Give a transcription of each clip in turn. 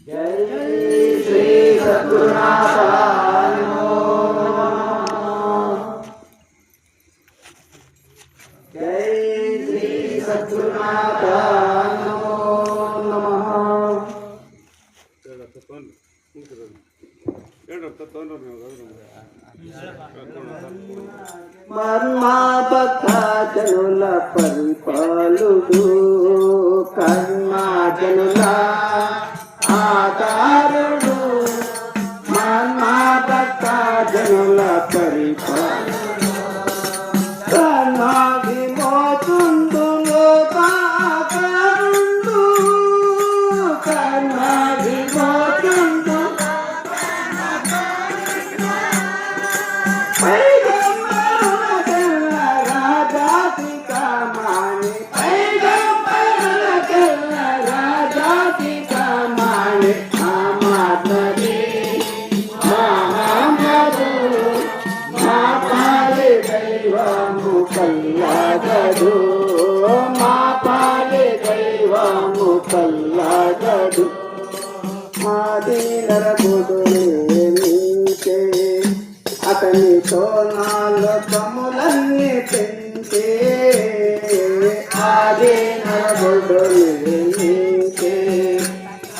जय श्री सद्गुरुनाथ जय श्री सद्गुरुनाथ మన్మాపకాజనుల పరిపాలుడు కర్మాజనుల ఆధారుడు మన్మాపకాజనుల పరిపాలుడు కర్మా విమోచుండు లోకాకారుండు కర్మా విమోచుండు కల్లాగడు మా పాలే దైవము కల్లాగడు మాది నరబుడుకే అతనితో నాలుకములన్నీ పెంచే ఆది నరబుడుకే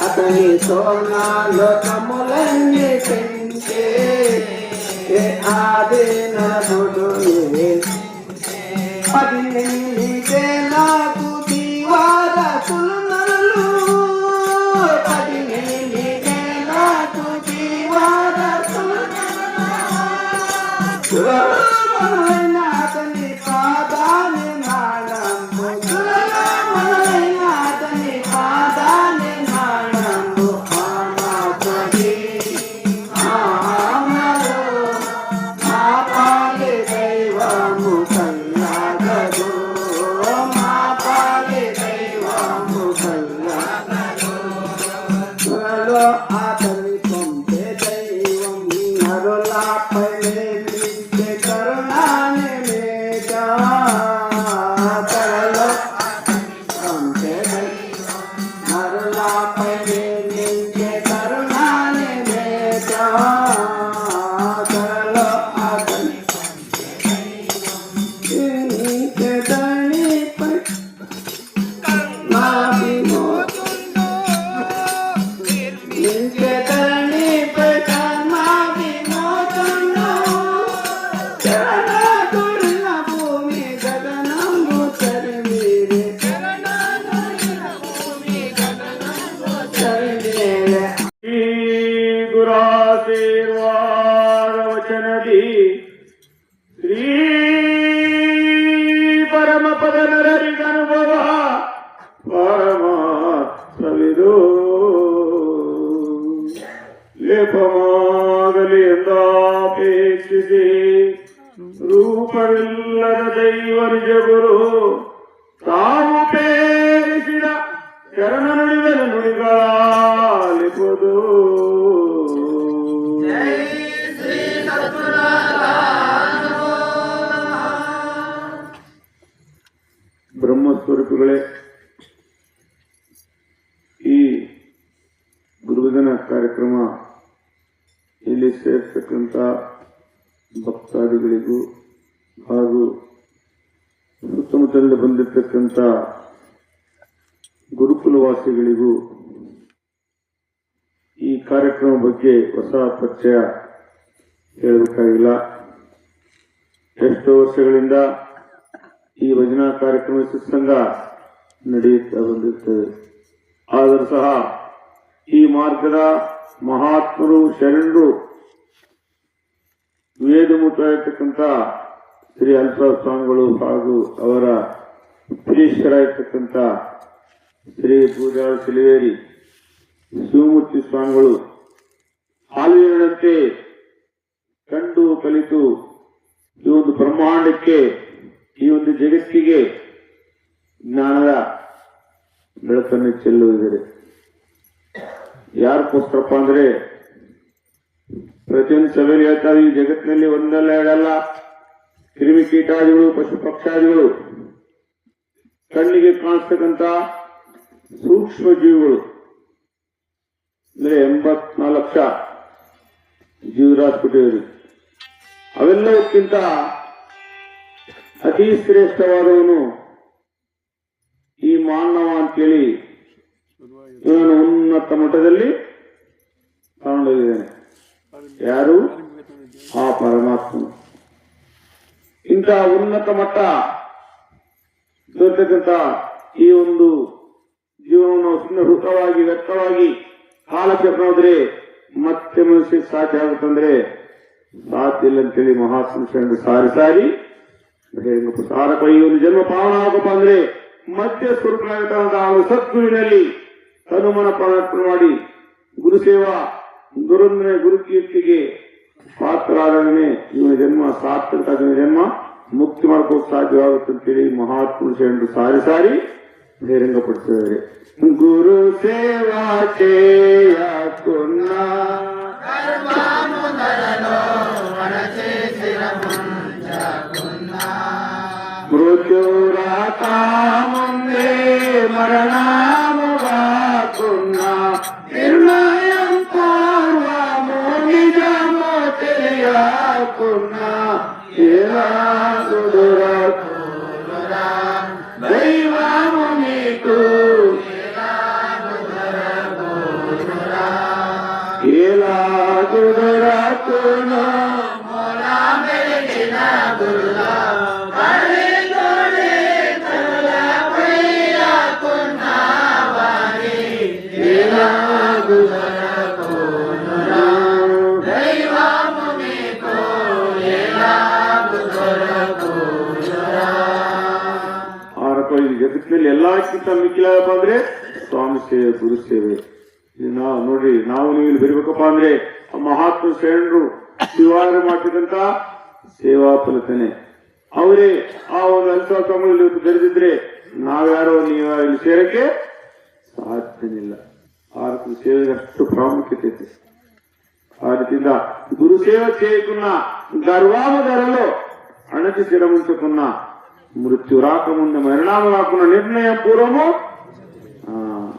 అతనితో నాలుకములన్నీ పెంచే ఆది నరబుడుకే పదిహేనికే నాకు దీవారకులు నల్లు పదిహేనికే నాకు దీవారకులు అతని పాదాన్ని నాడంబు అతని పాదాన్ని నాడంబు ఆమాపడి ఆమరు మా పాలి దైవము కల్లాగదు మా పాలి దైవము కల్లాగదు అతని పంపే దైవం నరులపై నిలిచే కరుణాని మేఘ తరలో పంపే దైవం నరులపై నిలిచే కరుణాని మేఘ తరలో అతని ಗುರಾಶೀರ್ವಾದವಚನದಿ ಶ್ರೀ ಪರಮಪದ ನರರಿಗನುಭವ ಪರಮಾತ್ಮವಿದು ಲೇಪಮಾಗಲಿ ಎಂದಾಪೇಕ್ಷಿಸಿ ರೂಪವಿಲ್ಲದ ದೈವ ನಿಜ ಗುರು ತಾವು ಪೇರಿಸಿದ ಶರಣ ನುಡಿಗಳ ನುಡಿಗಳಿಪುದು ಬ್ರಹ್ಮಸ್ವರೂಪಿಗಳೇ, ಈ ಗುರುದಿನ ಕಾರ್ಯಕ್ರಮ ಇಲ್ಲಿ ಸೇರ್ತಕ್ಕಂಥ ಭಕ್ತಾದಿಗಳಿಗೂ ಹಾಗೂ ಸುತ್ತಮುತ್ತಲಿಂದ ಬಂದಿರತಕ್ಕಂಥ ಗುರುಕುಲವಾಸಿಗಳಿಗೂ ಈ ಕಾರ್ಯಕ್ರಮ ಬಗ್ಗೆ ಹೊಸ ಪರಿಚಯ ಹೇಳಬೇಕಾಗಿಲ್ಲ. ಎಷ್ಟೋ ವರ್ಷಗಳಿಂದ ಈ ಭಜನಾ ಕಾರ್ಯಕ್ರಮ ಸತ್ಸಂಗ ನಡೆಯುತ್ತಾ ಬಂದಿರುತ್ತದೆ. ಆದರೂ ಸಹ ಈ ಮಾರ್ಗದ ಮಹಾತ್ಮರು ಶರಣರು ವೇದಮೂತರಾಗಿರ್ತಕ್ಕಂಥ ಶ್ರೀ ಅಲ್ಪರಾಜ ಸ್ವಾಮಿಗಳು ಹಾಗೂ ಅವರ ಪ್ರಿಯರಾಗಿರ್ತಕ್ಕಂಥ ಶ್ರೀ ಪೂಜಾರ ಸಿಲಿವೇರಿ ಶಿವಮೂರ್ತಿ ಸ್ವಾಮಿಗಳು ಹಾಲಿನಂತೆ ಕಂಡು ಕಲಿತು ಈ ಒಂದು ಬ್ರಹ್ಮಾಂಡಕ್ಕೆ, ಈ ಒಂದು ಜಗತ್ತಿಗೆ ಜ್ಞಾನದ ಬೆಳಕನ್ನು ಚೆಲ್ಲುವುದಿದೆ. ಯಾರಕ್ಕೋಸ್ಕರಪ್ಪ ಅಂದ್ರೆ ಪ್ರತಿಯೊಂದು ಸಭೆಯಲ್ಲಿ ಹೇಳ್ತಾರೆ, ಈ ಜಗತ್ತಿನಲ್ಲಿ ಒಂದಲ್ಲ ಎರಡಲ್ಲ ಕ್ರಿಮಿಕೀಟಾದಿಗಳು, ಪಶು ಪಕ್ಷಾದಿಗಳು, ಕಣ್ಣಿಗೆ ಕಾಣಿಸ್ತಕ್ಕಂಥ ಸೂಕ್ಷ್ಮ ಜೀವಿಗಳು ಅಂದ್ರೆ 84 ಲಕ್ಷ ಜೀವರಾಜ್ ಕೊಟ್ಟಿದ್ರಿ. ಅವೆಲ್ಲಕ್ಕಿಂತ ಅತಿ ಶ್ರೇಷ್ಠವಾದವನು ಈ ಮಾನವ ಅಂತೇಳಿ ಇವನು ಉನ್ನತ ಮಟ್ಟದಲ್ಲಿ ತಗೊಂಡೋಗಿದ್ದಾನೆ. ಯಾರು? ಆ ಪರಮಾತ್ಮನು. ಇಂಥ ಉನ್ನತ ಮಟ್ಟ ದೊರೆತಕ್ಕಂಥ ಈ ಒಂದು ಜೀವನವನ್ನು ಸುಮ್ಮನೆ ವೃತವಾಗಿ ವ್ಯರ್ಥವಾಗಿ ಕಾಲಚಕ್ರ ಹೋದ್ರೆ ಮತ್ತೆ ಮನುಷ್ಯಕ್ಕೆ ಸಾಧ್ಯ ಆಗುತ್ತಂದ್ರೆ ಸಾಧ್ಯ ಇಲ್ಲ ಅಂತೇಳಿ ಮಹಾತ್ಮ ಸಾರಿ ಸಾರಿ ಸಾರಕ ಈ ಒಂದು ಜನ್ಮ ಪಾವನ ಆಗಪ್ಪ ಅಂದ್ರೆ ಮಧ್ಯ ಸ್ವರೂಪನಾಗಿರ್ತಕ್ಕಂಥ ಆ ಸದ್ಗುರುವಿನಲ್ಲಿ ತನುಮನ ಪ್ರಾಣಾರ್ಪಣೆ ಮಾಡಿ ಗುರುಸೇವಾ ಗುರುಂದನೆ ಗುರುಕೀರ್ತಿಗೆ ಪಾತ್ರರಾದವನೇ ಇವನ ಜನ್ಮ ಸಾರ್ಥಕ ಜನ್ಮ ಮುಕ್ತಿ ಮಾಡ್ಕೋಕ್ ಸಾಧ್ಯವಾಗುತ್ತೆ ಅಂತೇಳಿ ಮಹಾತ್ಮ ಶರಣರು ಸಾರಿ ಸಾರಿ ಬಹಿರಂಗಪಡಿಸಿದ್ದಾರೆ. ಗುರು ಸೇವಾ ಮೃತ್ಯುರಾತ ಮುಂದೆ ಮರಣಾಮುಗಾಕುನ್ನ ನಿರ್ಣಯಂ ಪೂರ್ವಮೋ ನಿಜಮ ತಿಳಿಯಾಕುನ್ನ ಏನಾಗುದುರ ದೈವಮು ನೀತು ಏಲಾಗುದುರ ಕುನು ಮೊಲಾ ಮೆಲಿನ ಗುರುಲ ಜಗತ್ತಿನಲ್ಲಿ ಎಲ್ಲಕ್ಕಿಂತ ಮಿಕ್ಕಿಲಪ್ಪ ಅಂದ್ರೆ ಸ್ವಾಮಿ ಸೇವೆ ಗುರು ಸೇವೆ. ನೋಡ್ರಿ ನಾವು ನೀವು ಇಲ್ಲಿ ಬರಬೇಕಪ್ಪ ಅಂದ್ರೆ ಮಹಾತ್ಮ ಶರಣರು ಶಿವಾರ ಮಾಡ್ತಕ್ಕಂತ ಸೇವಾ ಫಲತನೆ ಅವರೇ ಆ ಒಂದು ಅಲ್ಪಾತ್ಮಗಳಲ್ಲಿ ಇವತ್ತು ಬೆರೆದಿದ್ರೆ ನಾವ್ಯಾರೋ ನೀವ್ಯಾರೋ ಇಲ್ಲಿ ಸೇರಕ್ಕೆ ಸಾಧ್ಯನಿಲ್ಲ. ಆ ರೀತಿ ಸೇವೆಗೆ ಅಷ್ಟು ಪ್ರಾಮುಖ್ಯತೆ ಇದೆ. ఆ రీతిగా గురుసేవ చేయకున్న గర్వామధరలో అణచిరముంచుకున్న మృత్యు రాకముందు మరణాము రాకున్న నిర్ణయం పూర్వము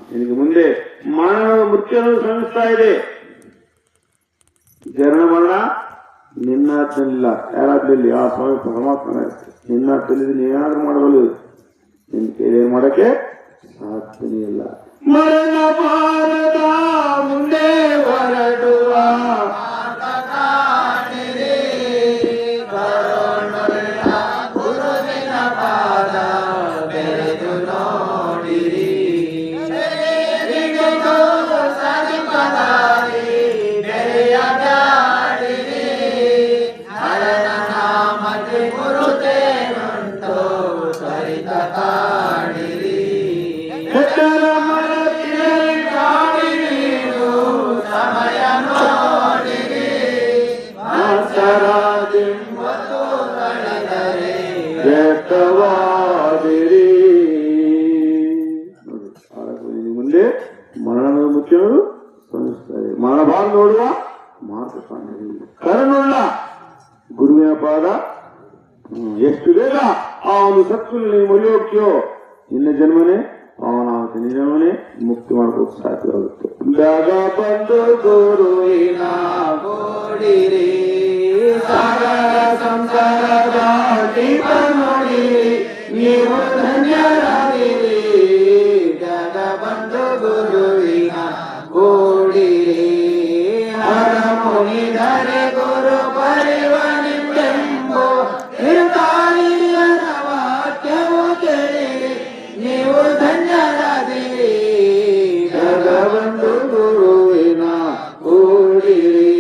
దీనికి ముందే మరణ మృత్యులను శ్రమిಸ್ತಾ ಇದೆ. ಜರಣ ಮರಣ ನಿನ್ನಾಜ್ಞೆಲ್ಲ ಯಾರಾದ್ರಲ್ಲಿ ಆ ಸ್ವಾಮಿ ಪರಮಾತ್ಮ ನಿನ್ನಾಜ್ಞೆಲ್ಲಿ ನೀನಾದ್ರೂ ಮಾಡಬಲ್ಲ, ನಿನ್ ಕೈಲಿ ಮಾಡಕ್ಕೆ ಸಾಧ್ಯನೇ ಇಲ್ಲ. ಮರಣ ಭಾರತ ಮುಂದೆ ಹೊರಡುವ ಗುರುವಿನ ಪಾದ ಬೆರೆದು ನೋಡಿರಿ, ಮುಂದೆ ಮರಣದ ಮುಖ್ಯರು ಶ್ರಮಿಸ್ತಾರೆ. ಮರಣಭಾಗ ನೋಡುವ ಮಾರ್ಗ ಕಾಣಿರಿ. ಕರನುಳ್ಳ ಗುರುವಿನ ಪಾದ ಎಷ್ಟು ಬೇಗ ಆ ಒಂದು ಸತ್ವದಲ್ಲಿ ಮೊಲಿಯೋಗ್ಯೋ ನಿನ್ನ ಜನ್ಮನೆ ಪಾವನಾಗುತ್ತೆ, ನಿನ್ನ ಜನ್ಮನೆ ಮುಕ್ತಿ ಮಾಡ್ಕೋಕ್ ಸಾಧ್ಯವಾಗುತ್ತೆ. ಜಾಗ ಬಂದು ಗುರುವಿನ ಗೋಡಿರಿ, ಸಾಗರ ಸಂಸಾರದ ದೀಪ ನೋಡಿರಿ, ನೀವು ಧನ್ಯರಾಗಿರಿ. ಜಾಗ ಬಂದು ಗುರುವಿನ ಗೋಡಿರಿ, ಹರ ಮುನಿದರೆ ಗುರು ಪರಿವನಿಂಬೆಂಬೋ ನಿರ್ತಾಯಿಯರ ವಾಕ್ಯವು ಕೇಳಿರಿ, ನೀವು ಧನ್ಯರಾದಿರಿ. ಭಗವಂತು ಗುರುವಿನ ಕೂಡಿರಿ,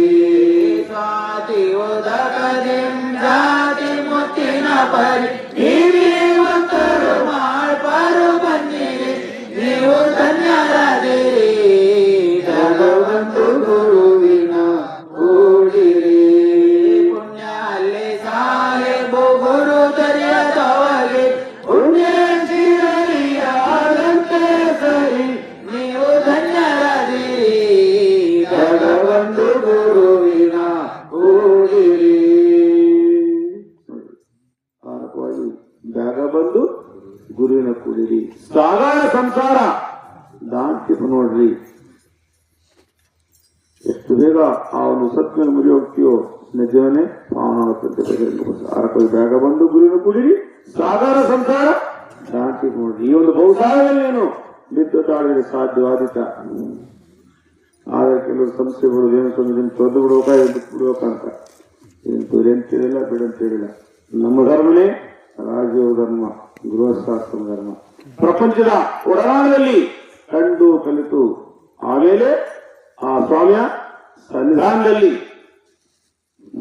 ಸ್ವಾತಿ ಉದಕದಿಂ ಜಾತಿ ಮುತ್ತಿನ ಪರಿ ನೀವಂತರು ಮಾಡ್ಪಾರು ಬನ್ನಿರಿ, ನೀವು ಧನ್ಯರಾದಿರಿ. ಭಗವಂತು ಗುರುವಿನ ಕೂಡಿರಿ, ಪುಣ್ಯ ಅಲ್ಲಿ ಸಾಹೇಬು ಗುರು ದರಿಯದವಗೆ ಪುಣ್ಯ ಸಿರಲಿಯಾದಂತೆ ಸರಿ, ನೀವು ಧನ್ಯರಾದಿರಿ. ಭಗವಂತು ಗುರುವಿನ ಕೂಡಿರಿ. ಜಾಗ ಬಂದು ಗುರುವಿನ ಕೂಡಿರಿ. ಸಾಗರ ಸಂಸಾರ ದಾಂತ್ಯಪ ನೋಡ್ರಿ, ಬೇಗ ಆ ಒಂದು ಸತ್ಮೇಲೆ ಮುರಿ ಹೋಗ್ತೀಯೋ ನಿಜವನ್ನೇ ಪಾವನಾಗುತ್ತಂತೆ ಬಹಿರಂಗಪಡಿಸ. ಆರಕ್ಕೆ ಬೇಗ ಬಂದು ಗುರುವಿನ ಕುಡಿರಿ ಸಾಗರ ಸಂಸಾರ ಶಾಂತಿ ನೋಡ್ರಿ. ಈ ಒಂದು ಬಹುಸಾರದಲ್ಲಿ ಏನು ಬಿದ್ದು ತಾಳಿದ್ರೆ ಸಾಧ್ಯವಾದಿತ. ಆದರೆ ಕೆಲವು ಸಂಸ್ಥೆಗಳು ಏನು ತೊಂದರೆ ತೊಂದು ಬಿಡ್ಬೇಕ ಬಿಟ್ಟು ಬಿಡ್ಬೇಕಂತ ಎಂತ ಹೇಳಿಲ್ಲ ಬಿಡಂತ ಹೇಳಿಲ್ಲ. ನಮ್ಮ ಧರ್ಮನೇ ರಾಜಯೋಗ ಧರ್ಮ, ಗೃಹಸ್ಥಾಶ್ರಮ ಧರ್ಮ. ಪ್ರಪಂಚದ ಒಡನಾಡದಲ್ಲಿ ಕಂಡು ಕಲಿತು ಆಮೇಲೆ ಆ ಸ್ವಾಮಿಯ ಸನ್ನಿಧಾನದಲ್ಲಿ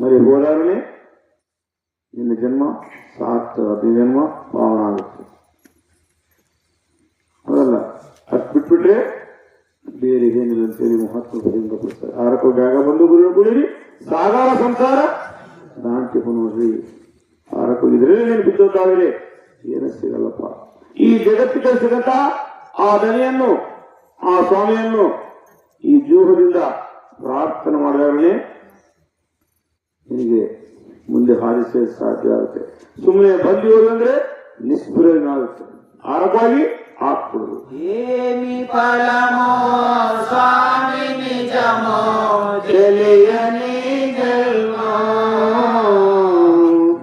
ಮರಿ ಹೋದಾಗಲೇ ನಿನ್ನ ಜನ್ಮ ಸಾರ್ಥಕ, ಅತಿ ಜನ್ಮ ಪಾವನ ಆಗುತ್ತೆ. ಅದಲ್ಲ ಅಷ್ಟು ಬಿಟ್ಬಿಟ್ರೆ ಬೇರೆ ಏನಿಲ್ಲ ಅಂತೇಳಿ ಮಹತ್ವ ಬಹಿರಂಗಪಡಿಸ್ತಾರೆ. ಆರಕ್ಕೂ ಬೇಗ ಬಂದು ಗುರು ಕುಡಿರಿ ಸಾಗರ ಸಂಸಾರ ದಾಂತಿ ನೋಡ್ರಿ. ಆರಕ್ಕೂ ಇದ್ರೆ ನೀನು ಬಿದ್ದೋದಾಗಲೇ ಏನು ಸಿಗಲ್ಲಪ್ಪ. ಈ ಜಗತ್ತಿಗೆ ಸಿಗಂತ ಆ ದನಿಯನ್ನು, ಆ ಸ್ವಾಮಿಯನ್ನು ಈ ಜೀವನದಿಂದ ಪ್ರಾರ್ಥನೆ ಮಾಡಿದಾಗಲೇ ನಿನಗೆ ಮುಂದೆ ಹಾರಿಸೇ ಸಾಧ್ಯ ಆಗುತ್ತೆ. ಸುಮ್ಮನೆ ಬಂದು ಹೋದಂದ್ರೆ ನಿಷ್ಪ್ರಯೋಜನಾಗುತ್ತೆ. ಆರಕ್ಕಾಗಿ ಹಾಕ್ಬಿಡುದು. ಏಮಿ ಫಲಮೋ ಸ್ವಾಮಿ ನಿಜಮೋ ತಿಳಿಯ ನಿಜಲ್ಮೋ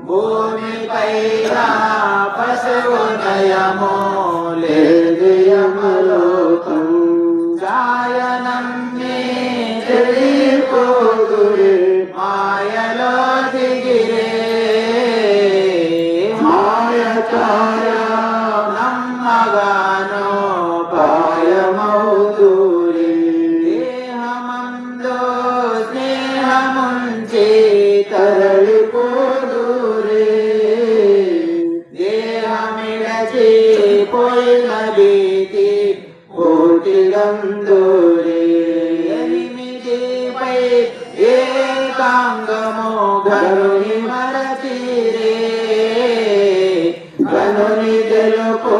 ಭೂಮಿ ಪೈರ ಪಶು ನಯಮೋ ಲೇಯಮಲೋಕಂ ಗಾಯನಮ್ಮೆ ತಿಳಿಪೋದುರೆ ಮಾಯಲೋ ದಿಗಿರೆ ಮಾಯ ಛಾಯ ನಮ್ಮಗಾನೋ ಪಾಯಮೌದೂರಿ ದೇಹಮಂದೋ ಸ್ನೇಹ ಮುಂಚೆ ತರಳಿಪೋದೂರೆ ದೇಹಮಿಡಚಿ ಪೊಯ್ಲ ಭೀತಿ ಕೋಟಿಗಂದೂರೆ ಎರಿಮಿದೆ ಪೈ ಏಕಾಂಗಮೋ ಘರುನಿ ಮರತೀರೆ ಗನುನಿ తెలుపో